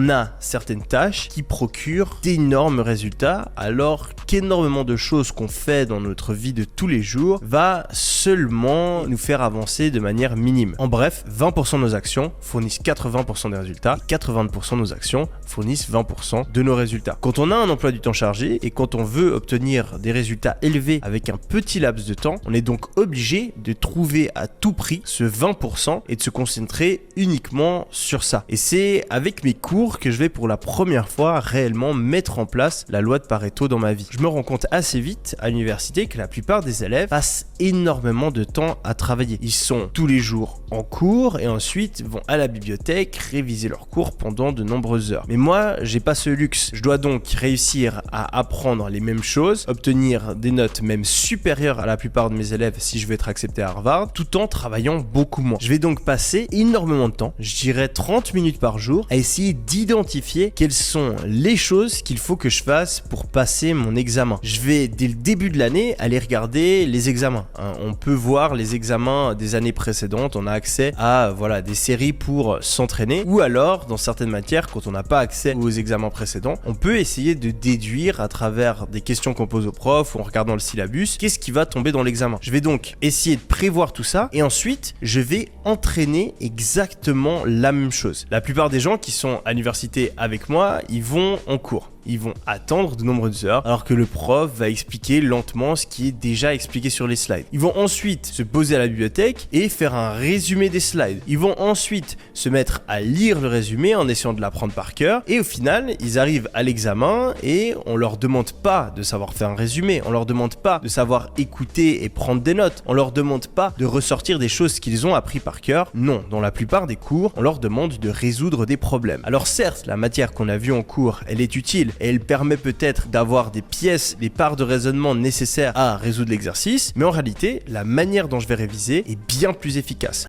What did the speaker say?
On a certaines tâches qui procurent d'énormes résultats, alors qu'énormément de choses qu'on fait dans notre vie de tous les jours va seulement nous faire avancer de manière minime. En bref, 20% de nos actions fournissent 80% des résultats, 80% de nos actions fournissent 20% de nos résultats. Quand on a un emploi du temps chargé et quand on veut obtenir des résultats élevés avec un petit laps de temps, on est donc obligé de trouver à tout prix ce 20% et de se concentrer uniquement sur ça. Et c'est avec mes cours que je vais pour la première fois réellement mettre en place la loi de Pareto dans ma vie. Je me rends compte assez vite à l'université que la plupart des élèves passent énormément de temps à travailler. Ils sont tous les jours en cours et ensuite vont à la bibliothèque réviser leurs cours pendant de nombreuses heures. Mais moi, j'ai pas ce luxe. Je dois donc réussir à apprendre les mêmes choses, obtenir des notes même supérieures à la plupart de mes élèves si je veux être accepté à Harvard, tout en travaillant beaucoup moins. Je vais donc passer énormément de temps, je dirais 30 minutes par jour, à essayer d'identifier quelles sont les choses qu'il faut que je fasse pour passer mon examen. Je vais dès le début de l'année aller regarder les examens. On peut voir les examens des années précédentes, on a accès à des séries pour s'entraîner, ou alors dans certaines matières, quand on n'a pas accès aux examens précédents, on peut essayer de déduire à travers des questions qu'on pose au prof ou en regardant le syllabus, qu'est-ce qui va tomber dans l'examen. Je vais donc essayer de prévoir tout ça et ensuite je vais entraîner exactement la même chose. La plupart des gens qui sont à l'université avec moi, ils vont en cours. Ils vont attendre de nombreuses heures alors que le prof va expliquer lentement ce qui est déjà expliqué sur les slides. Ils vont ensuite se poser à la bibliothèque et faire un résumé des slides. Ils vont ensuite se mettre à lire le résumé en essayant de l'apprendre par cœur et au final, ils arrivent à l'examen et on leur demande pas de savoir faire un résumé, on leur demande pas de savoir écouter et prendre des notes, on leur demande pas de ressortir des choses qu'ils ont appris par cœur. Non, dans la plupart des cours, on leur demande de résoudre des problèmes. Alors certes, la matière qu'on a vue en cours, elle est utile et elle permet peut-être d'avoir des pièces, des parts de raisonnement nécessaires à résoudre l'exercice, mais en réalité, la manière dont je vais réviser est bien plus efficace.